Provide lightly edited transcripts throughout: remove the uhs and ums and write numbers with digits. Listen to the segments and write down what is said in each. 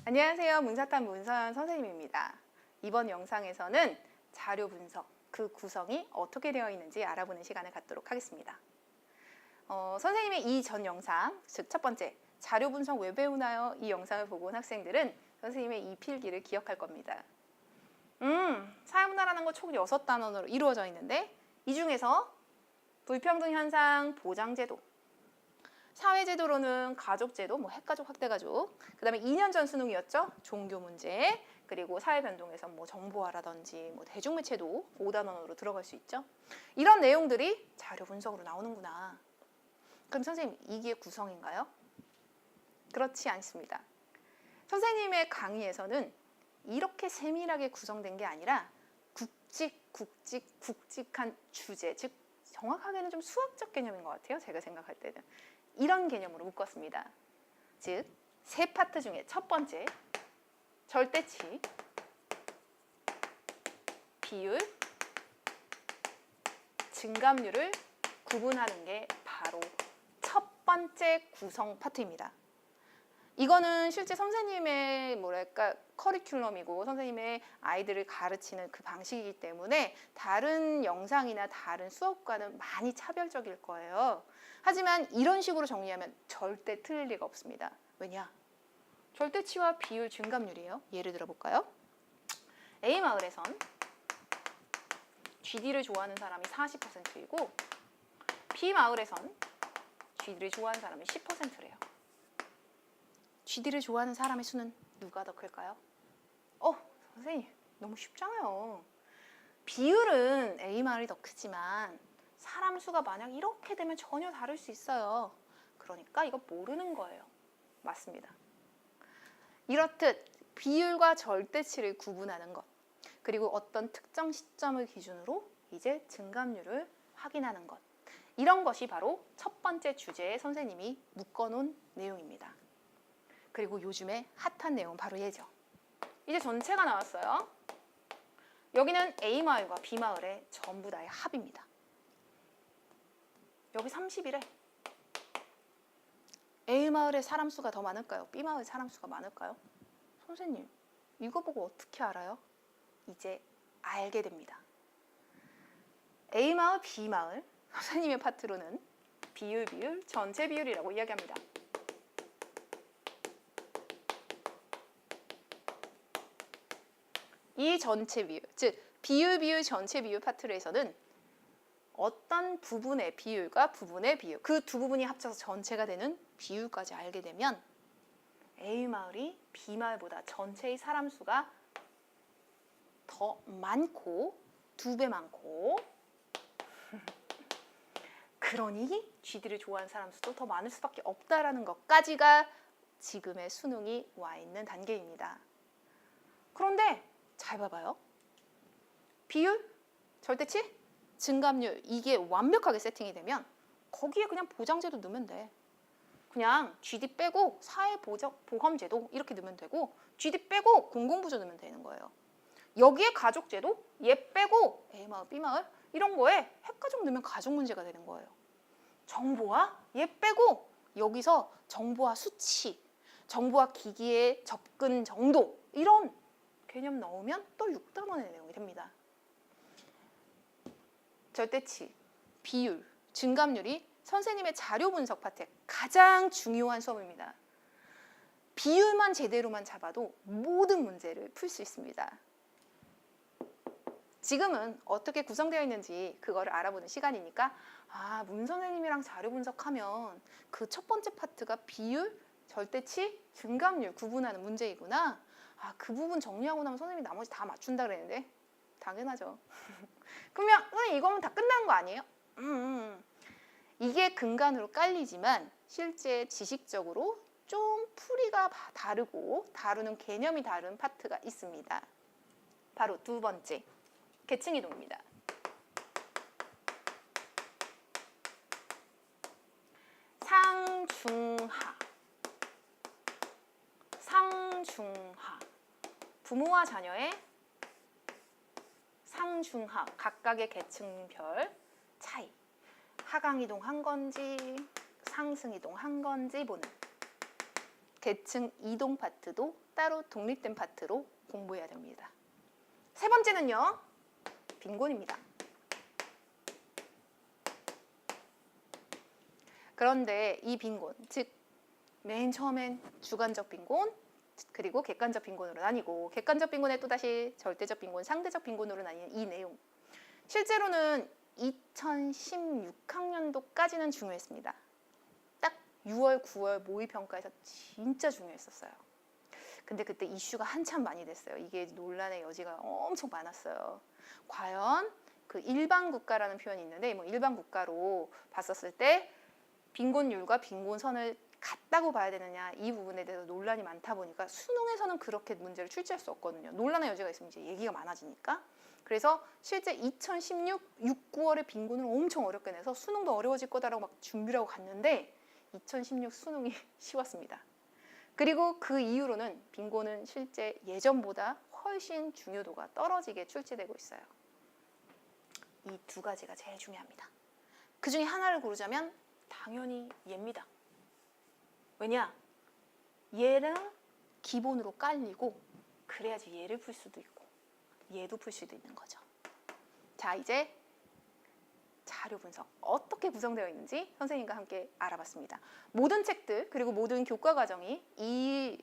안녕하세요. 문사탄 문서연 선생님입니다. 이번 영상에서는 자료 분석, 그 구성이 어떻게 되어 있는지 알아보는 시간을 갖도록 하겠습니다. 선생님의 이 전 영상, 즉 첫 번째, 자료 분석 왜 배우나요? 이 영상을 보고 온 학생들은 선생님의 이 필기를 기억할 겁니다. 사회문화라는 거 총 6단원으로 이루어져 있는데 이 중에서 불평등 현상, 보장제도, 사회제도로는 가족제도, 핵가족, 확대가족, 그 다음에 2년 전 수능이었죠. 종교 문제, 그리고 사회변동에서 정보화라든지 대중매체도 5단원으로 들어갈 수 있죠. 이런 내용들이 자료 분석으로 나오는구나. 그럼 선생님, 이게 구성인가요? 그렇지 않습니다. 선생님의 강의에서는 이렇게 세밀하게 구성된 게 아니라 굵직한 주제, 즉 정확하게는 좀 수학적 개념인 것 같아요. 제가 생각할 때는. 이런 개념으로 묶었습니다. 즉, 세 파트 중에 첫 번째, 절대치, 비율, 증감률을 구분하는 게 바로 첫 번째 구성 파트입니다. 이거는 실제 선생님의 커리큘럼이고 선생님의 아이들을 가르치는 그 방식이기 때문에 다른 영상이나 다른 수업과는 많이 차별적일 거예요. 하지만 이런 식으로 정리하면 절대 틀릴 리가 없습니다. 왜냐? 절대치와 비율 증감률이에요. 예를 들어볼까요? A마을에선 GD를 좋아하는 사람이 40%이고 B마을에선 GD를 좋아하는 사람이 10%래요. GD를 좋아하는 사람의 수는 누가 더 클까요? 선생님, 너무 쉽잖아요. 비율은 A마을이 더 크지만 사람 수가 만약 이렇게 되면 전혀 다를 수 있어요. 그러니까 이거 모르는 거예요. 맞습니다. 이렇듯 비율과 절대치를 구분하는 것, 그리고 어떤 특정 시점을 기준으로 이제 증감률을 확인하는 것, 이런 것이 바로 첫 번째 주제에 선생님이 묶어놓은 내용입니다. 그리고 요즘에 핫한 내용 바로 얘죠. 이제 전체가 나왔어요. 여기는 A마을과 B마을의 전부 다의 합입니다. 여기 30이래. A마을의 사람 수가 더 많을까요? B마을 사람 수가 많을까요? 선생님, 이거 보고 어떻게 알아요? 이제 알게 됩니다. A마을, B마을, 선생님의 파트로는 비율, 전체 비율이라고 이야기합니다. 이 전체 비율, 즉 비율, 전체 비율 파트에서는 어떤 부분의 비율과 부분의 비율, 그 두 부분이 합쳐서 전체가 되는 비율까지 알게 되면 A마을이 B마을보다 전체의 사람 수가 더 많고 2배 많고 그러니 GD를 좋아하는 사람 수도 더 많을 수밖에 없다라는 것까지가 지금의 수능이 와 있는 단계입니다. 그런데 잘 봐봐요. 비율, 절대치, 증감률 이게 완벽하게 세팅이 되면 거기에 그냥 보장제도 넣으면 돼. 그냥 GD 빼고 사회보험제도 이렇게 넣으면 되고 GD 빼고 공공부조 넣으면 되는 거예요. 여기에 가족제도, 얘 빼고 A마을, B마을 이런 거에 핵가족 넣으면 가족 문제가 되는 거예요. 정보화, 얘 빼고 여기서 정보화 수치, 정보화 기기의 접근 정도 이런 개념 넣으면 또 6단원의 내용이 됩니다. 절대치, 비율, 증감률이 선생님의 자료 분석 파트의 가장 중요한 수업입니다. 비율만 제대로만 잡아도 모든 문제를 풀 수 있습니다. 지금은 어떻게 구성되어 있는지 그거를 알아보는 시간이니까 문 선생님이랑 자료 분석하면 그 첫 번째 파트가 비율, 절대치, 증감률 구분하는 문제이구나. 그 부분 정리하고 나면 선생님이 나머지 다 맞춘다 그랬는데 당연하죠. 그러면 선생님 이거면 다 끝난 거 아니에요? 이게 근간으로 깔리지만 실제 지식적으로 좀 풀이가 다르고 다루는 개념이 다른 파트가 있습니다. 바로 두 번째, 계층이동입니다. 상중하. 부모와 자녀의 상중하, 각각의 계층별 차이. 하강이동한 건지 상승이동한 건지 보는 계층 이동 파트도 따로 독립된 파트로 공부해야 됩니다. 세 번째는요, 빈곤입니다. 그런데 이 빈곤, 즉 맨 처음엔 주관적 빈곤, 그리고 객관적 빈곤으로 나뉘고, 객관적 빈곤에 또다시 절대적 빈곤, 상대적 빈곤으로 나뉘는 이 내용, 실제로는 2016학년도까지는 중요했습니다. 딱 6월, 9월 모의평가에서 진짜 중요했었어요. 근데 그때 이슈가 한참 많이 됐어요. 이게 논란의 여지가 엄청 많았어요. 과연 그 일반 국가라는 표현이 있는데, 뭐 일반 국가로 봤었을 때 빈곤율과 빈곤선을 같다고 봐야 되느냐, 이 부분에 대해서 논란이 많다 보니까 수능에서는 그렇게 문제를 출제할 수 없거든요. 논란의 여지가 있으면 이제 얘기가 많아지니까. 그래서 실제 2016 6, 9월에 빈곤을 엄청 어렵게 내서 수능도 어려워질 거다라고 막 준비를 하고 갔는데 2016 수능이 쉬웠습니다. 그리고 그 이후로는 빈곤은 실제 예전보다 훨씬 중요도가 떨어지게 출제되고 있어요. 이 두 가지가 제일 중요합니다. 그 중에 하나를 고르자면 당연히 얘입니다. 왜냐? 얘랑 기본으로 깔리고 그래야지 얘를 풀 수도 있고 얘도 풀 수도 있는 거죠. 자, 이제 자료 분석 어떻게 구성되어 있는지 선생님과 함께 알아봤습니다. 모든 책들 그리고 모든 교과 과정이 이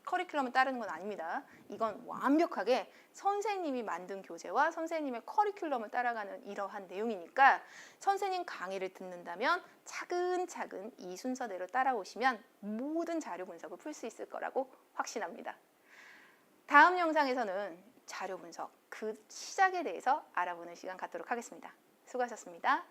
커리큘럼을 따르는 건 아닙니다. 이건 완벽하게 선생님이 만든 교재와 선생님의 커리큘럼을 따라가는 이러한 내용이니까 선생님 강의를 듣는다면 차근차근 이 순서대로 따라오시면 모든 자료 분석을 풀 수 있을 거라고 확신합니다. 다음 영상에서는 자료 분석 그 시작에 대해서 알아보는 시간 갖도록 하겠습니다. 수고하셨습니다.